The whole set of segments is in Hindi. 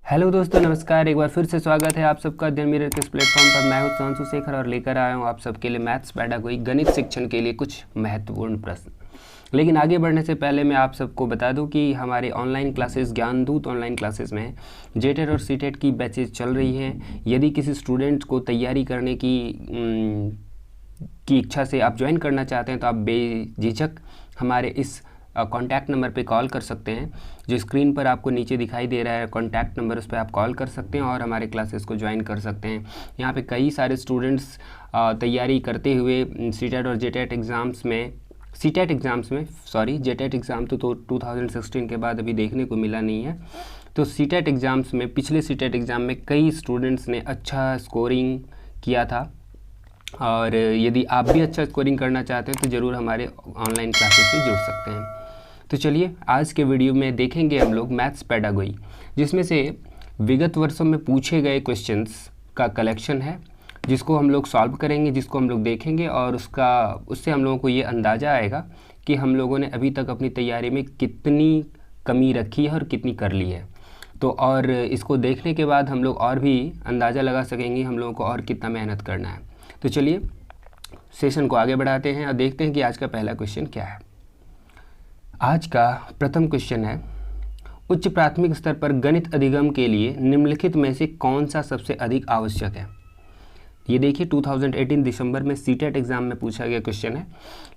हेलो दोस्तों, नमस्कार। एक बार फिर से स्वागत है आप सबका अध्ययन मिरर के इस प्लेटफॉर्म पर। मैं हूं सुधांशु शेखर और लेकर आया हूं आप सबके लिए मैथ्स पेडागोजी गणित शिक्षण के लिए कुछ महत्वपूर्ण प्रश्न। लेकिन आगे बढ़ने से पहले मैं आप सबको बता दूं कि हमारे online classes Gyandoot online classes में जेटेट और सीटेट की बैचेज चल रही हैं। यदि किसी स्टूडेंट को तैयारी करने की इच्छा से आप ज्वाइन करना चाहते हैं तो आप बेझिझक हमारे इस कॉन्टैक्ट नंबर पे कॉल कर सकते हैं, जो स्क्रीन पर आपको नीचे दिखाई दे रहा है कॉन्टैक्ट नंबर। उस पर आप कॉल कर सकते हैं और हमारे क्लासेस को ज्वाइन कर सकते हैं। यहाँ पे कई सारे स्टूडेंट्स तैयारी करते हुए सीटेट और जेटेट एग्ज़ाम्स में जेटेट एग्ज़ाम तो 2016 के बाद अभी देखने को मिला नहीं है। तो सीटेट एग्ज़ाम्स में, पिछले सीटेट एग्ज़ाम में कई स्टूडेंट्स ने अच्छा स्कोरिंग किया था। और यदि आप भी अच्छा स्कोरिंग करना चाहते हैं तो ज़रूर हमारे ऑनलाइन क्लासेस से जुड़ सकते हैं। तो चलिए आज के वीडियो में देखेंगे हम लोग मैथ्स पेडागोजी, जिसमें से विगत वर्षों में पूछे गए क्वेश्चंस का कलेक्शन है, जिसको हम लोग सॉल्व करेंगे, जिसको हम लोग देखेंगे और उससे हम लोगों को ये अंदाज़ा आएगा कि हम लोगों ने अभी तक अपनी तैयारी में कितनी कमी रखी है और कितनी कर ली है। तो और इसको देखने के बाद हम लोग और भी अंदाज़ा लगा सकेंगे हम लोगों को और कितना मेहनत करना है। तो चलिए सेशन को आगे बढ़ाते हैं और देखते हैं कि आज का पहला क्वेश्चन क्या है। आज का प्रथम क्वेश्चन है, उच्च प्राथमिक स्तर पर गणित अधिगम के लिए निम्नलिखित में से कौन सा सबसे अधिक आवश्यक है। ये देखिए 2018 दिसंबर में सीटेट एग्जाम में पूछा गया क्वेश्चन है।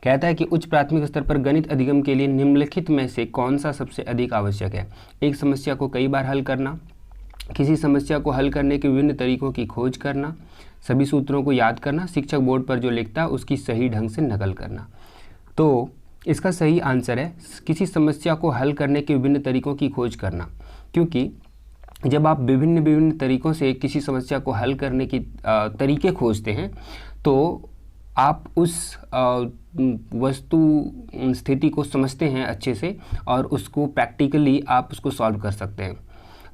कहता है कि उच्च प्राथमिक स्तर पर गणित अधिगम के लिए निम्नलिखित में से कौन सा सबसे अधिक आवश्यक है। एक समस्या को कई बार हल करना, किसी समस्या को हल करने के विभिन्न तरीकों की खोज करना, सभी सूत्रों को याद करना, शिक्षक बोर्ड पर जो लिखता है उसकी सही ढंग से नकल करना। तो इसका सही आंसर है किसी समस्या को हल करने के विभिन्न तरीकों की खोज करना, क्योंकि जब आप विभिन्न तरीकों से किसी समस्या को हल करने की तरीके खोजते हैं तो आप उस वस्तु स्थिति को समझते हैं अच्छे से और उसको प्रैक्टिकली आप उसको सॉल्व कर सकते हैं।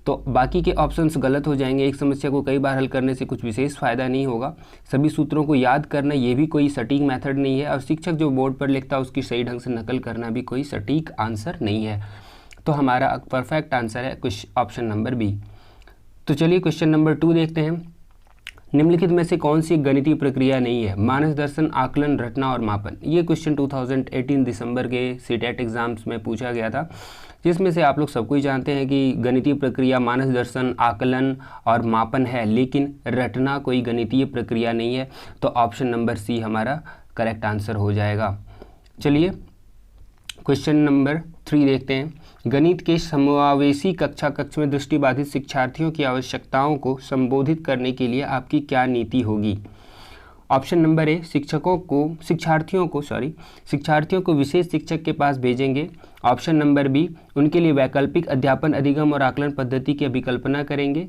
तो बाकी के ऑप्शंस गलत हो जाएंगे। एक समस्या को कई बार हल करने से कुछ विशेष फ़ायदा नहीं होगा। सभी सूत्रों को याद करना ये भी कोई सटीक मेथड नहीं है और शिक्षक जो बोर्ड पर लिखता है उसकी सही ढंग से नकल करना भी कोई सटीक आंसर नहीं है। तो हमारा परफेक्ट आंसर है ऑप्शन नंबर बी। तो चलिए क्वेश्चन नंबर 2 देखते हैं। निम्नलिखित में से कौन सी गणितीय प्रक्रिया नहीं है। मानस दर्शन, आकलन, रटना और मापन। ये क्वेश्चन 2018 दिसंबर के सीटेट एग्जाम्स में पूछा गया था, जिसमें से आप लोग सबको ही जानते हैं कि गणितीय प्रक्रिया मानस दर्शन, आकलन और मापन है, लेकिन रटना कोई गणितीय प्रक्रिया नहीं है। तो ऑप्शन नंबर सी हमारा करेक्ट आंसर हो जाएगा। चलिए क्वेश्चन नंबर 3 देखते हैं। गणित के समावेशी कक्ष में दृष्टिबाधित शिक्षार्थियों की आवश्यकताओं को संबोधित करने के लिए आपकी क्या नीति होगी। ऑप्शन नंबर ए, शिक्षार्थियों को विशेष शिक्षक के पास भेजेंगे। ऑप्शन नंबर बी, उनके लिए वैकल्पिक अध्यापन, अधिगम और आकलन पद्धति की अभिकल्पना करेंगे।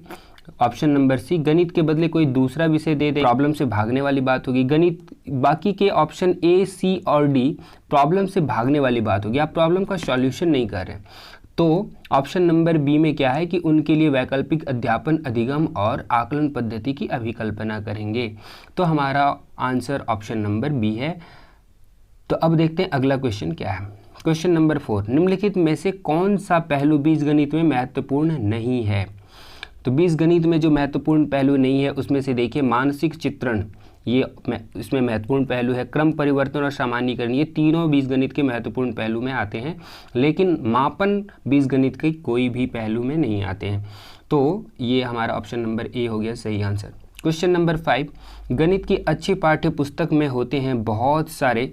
ऑप्शन नंबर सी, गणित के बदले कोई दूसरा विषय दे दे। प्रॉब्लम से भागने वाली बात होगी। गणित बाकी के ऑप्शन ए, सी और डी प्रॉब्लम से भागने वाली बात होगी, आप प्रॉब्लम का सॉल्यूशन नहीं कर रहे। तो ऑप्शन नंबर बी में क्या है कि उनके लिए वैकल्पिक अध्यापन, अधिगम और आकलन पद्धति की अभिकल्पना करेंगे। तो हमारा आंसर ऑप्शन नंबर बी है। तो अब देखते हैं अगला क्वेश्चन क्या है। क्वेश्चन नंबर 4, निम्नलिखित में से कौन सा पहलू बीजगणित में महत्वपूर्ण नहीं है। तो बीजगणित में जो महत्वपूर्ण पहलू नहीं है उसमें से देखिए मानसिक चित्रण, ये इसमें महत्वपूर्ण पहलू है। क्रम परिवर्तन और सामान्यीकरण, ये तीनों बीजगणित के महत्वपूर्ण पहलू में आते हैं, लेकिन मापन बीजगणित के कोई भी पहलू में नहीं आते हैं। तो ये हमारा ऑप्शन नंबर ए हो गया सही आंसर। क्वेश्चन नंबर 5, गणित की अच्छी पाठ्य पुस्तक में होते हैं बहुत सारे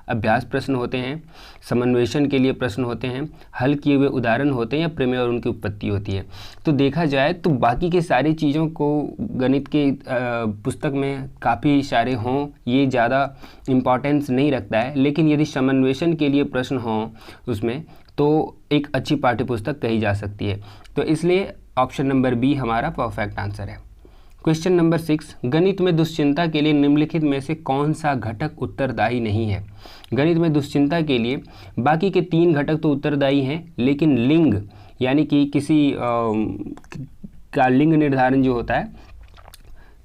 अभ्यास प्रश्न होते हैं, समन्वेषण के लिए प्रश्न होते हैं, हल किए हुए उदाहरण होते हैं या प्रमेय और उनकी उत्पत्ति होती है। तो देखा जाए तो बाकी के सारी चीज़ों को गणित के पुस्तक में काफ़ी सारे हों ये ज़्यादा इम्पॉर्टेंस नहीं रखता है, लेकिन यदि समन्वेषण के लिए प्रश्न हों उसमें तो एक अच्छी पाठ्य पुस्तक कही जा सकती है। तो इसलिए ऑप्शन नंबर बी हमारा परफेक्ट आंसर है। क्वेश्चन नंबर 6, गणित में दुश्चिंता के लिए निम्नलिखित में से कौन सा घटक उत्तरदायी नहीं है। गणित में दुश्चिंता के लिए बाकी के 3 घटक तो उत्तरदायी हैं, लेकिन लिंग यानी कि किसी का लिंग निर्धारण जो होता है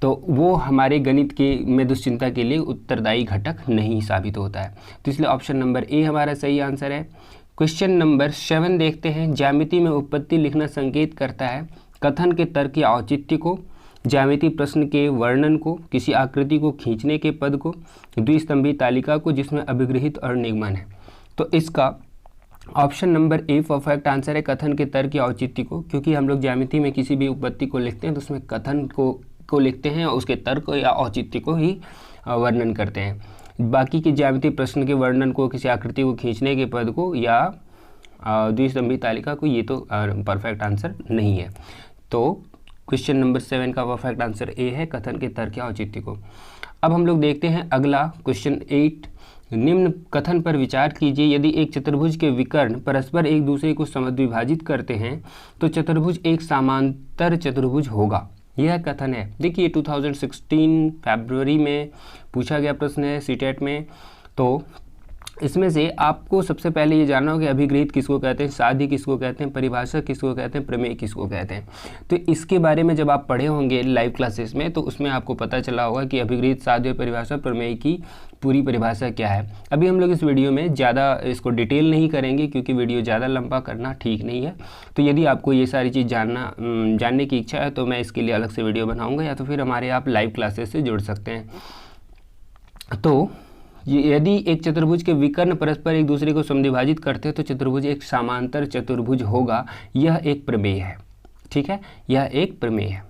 तो वो हमारे गणित में दुश्चिंता के लिए उत्तरदायी घटक नहीं साबित होता है। तो इसलिए ऑप्शन नंबर ए हमारा सही आंसर है। क्वेश्चन नंबर 7 देखते हैं। ज्यामिति में उत्पत्ति लिखना संकेत करता है कथन के तर्क या औचित्य को, ज्यामिति प्रश्न के वर्णन को, किसी आकृति को खींचने के पद को, द्विस्तंभी तालिका को जिसमें अभिगृहित और निगमन है। तो इसका option number a perfect answer है, कथन के तर्क या औचित्य को, क्योंकि हम लोग ज्यामिति में किसी भी उत्पत्ति को लिखते हैं तो उसमें कथन को लिखते हैं और उसके तर्क या औचित्य को ही वर्णन करते हैं। बाकी के ज्यामिति प्रश्न के वर्णन को, किसी आकृति को खींचने के पद को या द्विस्तंभी तालिका को, ये तो परफेक्ट आंसर नहीं है। तो क्वेश्चन नंबर 7 का परफेक्ट आंसर ए है, कथन के तर्क या औचित्य को। अब हम लोग देखते हैं अगला क्वेश्चन 8। निम्न कथन पर विचार कीजिए। यदि एक चतुर्भुज के विकर्ण परस्पर एक दूसरे को समद्विभाजित करते हैं तो चतुर्भुज एक समांतर चतुर्भुज होगा। यह कथन है। देखिए 2016 फरवरी में पूछा गया प्रश्न है सीटेट में। तो इसमें से आपको सबसे पहले ये जानना होगा कि अभिगृहित किसको कहते हैं, साध्य किसको कहते हैं, परिभाषा किसको कहते हैं, प्रमेय किसको कहते हैं। तो इसके बारे में जब आप पढ़े होंगे लाइव क्लासेस में तो उसमें आपको पता चला होगा कि अभिगृहित, साध्य, परिभाषा, प्रमेय की पूरी परिभाषा क्या है। अभी हम लोग इस वीडियो में ज़्यादा इसको डिटेल नहीं करेंगे क्योंकि वीडियो ज़्यादा लंबा करना ठीक नहीं है। तो यदि आपको ये सारी चीज़ जानने की इच्छा है तो मैं इसके लिए अलग से वीडियो बनाऊँगा, या तो फिर हमारे आप लाइव क्लासेस से जुड़ सकते हैं। तो यदि एक चतुर्भुज के विकर्ण परस्पर एक दूसरे को समद्विभाजित करते हैं तो चतुर्भुज एक समांतर चतुर्भुज होगा। यह एक प्रमेय है। ठीक है, यह एक प्रमेय है।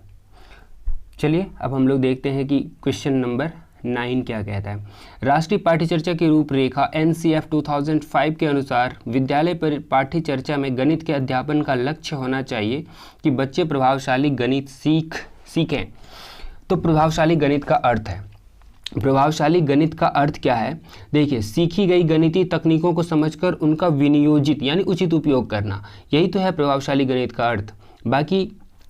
चलिए अब हम लोग देखते हैं कि क्वेश्चन नंबर 9 क्या कहता है। राष्ट्रीय पाठ्यचर्या की रूपरेखा NCF 2005 के अनुसार विद्यालय पर पाठ्यचर्या में गणित के अध्यापन का लक्ष्य होना चाहिए कि बच्चे प्रभावशाली गणित सीखें। तो प्रभावशाली गणित का अर्थ है, प्रभावशाली गणित का अर्थ क्या है। देखिए, सीखी गई गणितीय तकनीकों को समझकर उनका विनियोजित यानी उचित उपयोग करना, यही तो है प्रभावशाली गणित का अर्थ। बाकी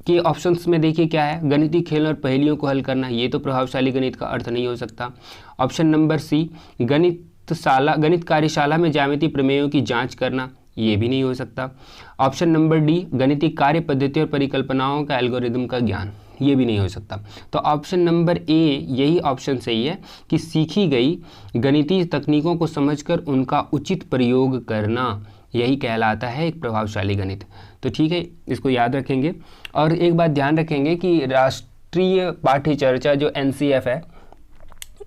के ऑप्शंस में देखिए क्या है, गणितीय खेल और पहेलियों को हल करना, ये तो प्रभावशाली गणित का अर्थ नहीं हो सकता। ऑप्शन नंबर सी, गणित कार्यशाला में ज्यामितीय प्रमेयों की जांच करना, ये भी नहीं हो सकता। ऑप्शन नंबर डी, गणितीय कार्य पद्धति और परिकल्पनाओं का एल्गोरिदम का ज्ञान, ये भी नहीं हो सकता। तो ऑप्शन नंबर ए यही ऑप्शन सही है कि सीखी गई गणितीय तकनीकों को समझकर उनका उचित प्रयोग करना, यही कहलाता है एक प्रभावशाली गणित। तो ठीक है, इसको याद रखेंगे। और एक बात ध्यान रखेंगे कि राष्ट्रीय पाठ्यचर्या जो NCF है,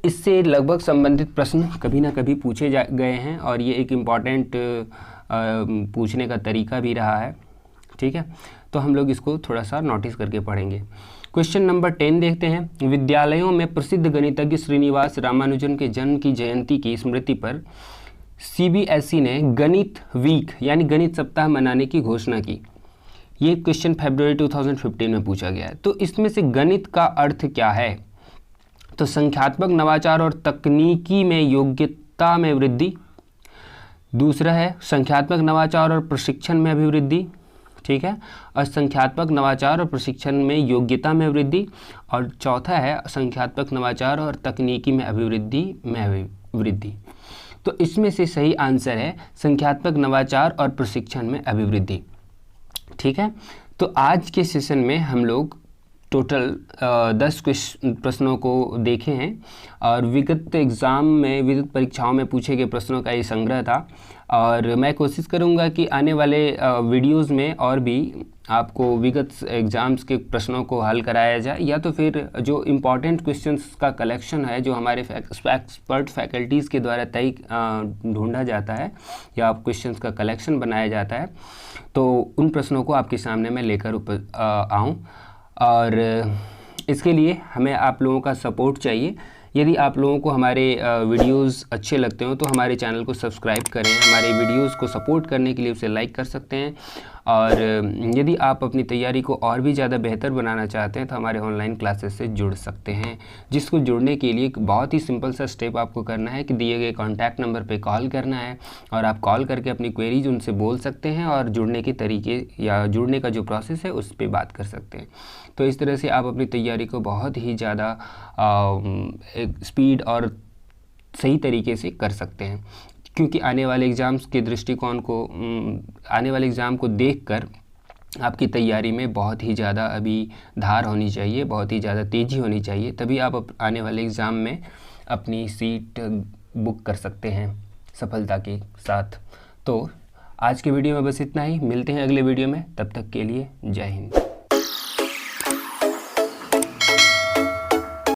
इससे लगभग संबंधित प्रश्न कभी ना कभी पूछे गए हैं और ये एक इम्पॉर्टेंट पूछने का तरीका भी रहा है। ठीक है, तो हम लोग इसको थोड़ा सा नोटिस करके पढ़ेंगे। क्वेश्चन नंबर 10 देखते हैं। विद्यालयों में प्रसिद्ध गणितज्ञ श्रीनिवास रामानुजन के जन्म की जयंती की स्मृति पर CBSE ने गणित वीक यानी गणित सप्ताह मनाने की घोषणा की। ये क्वेश्चन फरवरी 2015 में पूछा गया है। तो इसमें से गणित का अर्थ क्या है। तो संख्यात्मक नवाचार और तकनीकी में योग्यता में वृद्धि, दूसरा है संख्यात्मक नवाचार और प्रशिक्षण में अभिवृद्धि। ठीक है, और संख्यात्मक नवाचार और प्रशिक्षण में योग्यता में वृद्धि, और चौथा है संख्यात्मक नवाचार और तकनीकी में अभिवृद्धि। तो इसमें से सही आंसर है संख्यात्मक नवाचार और प्रशिक्षण में अभिवृद्धि। ठीक है, तो आज के सेशन में हम लोग टोटल 10 प्रश्नों को देखे हैं और विगत परीक्षाओं में पूछे गए प्रश्नों का ये संग्रह था। और मैं कोशिश करूंगा कि आने वाले वीडियोस में और भी आपको विगत एग्ज़ाम्स के प्रश्नों को हल कराया जाए, या तो फिर जो इम्पॉर्टेंट क्वेश्चंस का कलेक्शन है जो हमारे एक्सपर्ट फैकल्टीज़ के द्वारा तय ढूंढा जाता है या क्वेश्चंस का कलेक्शन बनाया जाता है, तो उन प्रश्नों को आपके सामने मैं लेकर आऊँ। और इसके लिए हमें आप लोगों का सपोर्ट चाहिए। यदि आप लोगों को हमारे वीडियोस अच्छे लगते हो तो हमारे चैनल को सब्सक्राइब करें। हमारे वीडियोस को सपोर्ट करने के लिए उसे लाइक कर सकते हैं। और यदि आप अपनी तैयारी को और भी ज़्यादा बेहतर बनाना चाहते हैं तो हमारे ऑनलाइन क्लासेस से जुड़ सकते हैं, जिसको जुड़ने के लिए एक बहुत ही सिंपल सा स्टेप आपको करना है कि दिए गए कॉन्टैक्ट नंबर पे कॉल करना है और आप कॉल करके अपनी क्वेरीज उनसे बोल सकते हैं और जुड़ने के तरीके या जुड़ने का जो प्रोसेस है उस पर बात कर सकते हैं। तो इस तरह से आप अपनी तैयारी को बहुत ही ज़्यादा एक स्पीड और सही तरीके से कर सकते हैं, क्योंकि आने वाले एग्ज़ाम्स के दृष्टिकोण को आने वाले एग्ज़ाम को देखकर आपकी तैयारी में बहुत ही ज़्यादा अभी धार होनी चाहिए, बहुत ही ज़्यादा तेज़ी होनी चाहिए, तभी आप आने वाले एग्ज़ाम में अपनी सीट बुक कर सकते हैं सफलता के साथ। तो आज के वीडियो में बस इतना ही, मिलते हैं अगले वीडियो में, तब तक के लिए जय हिंद।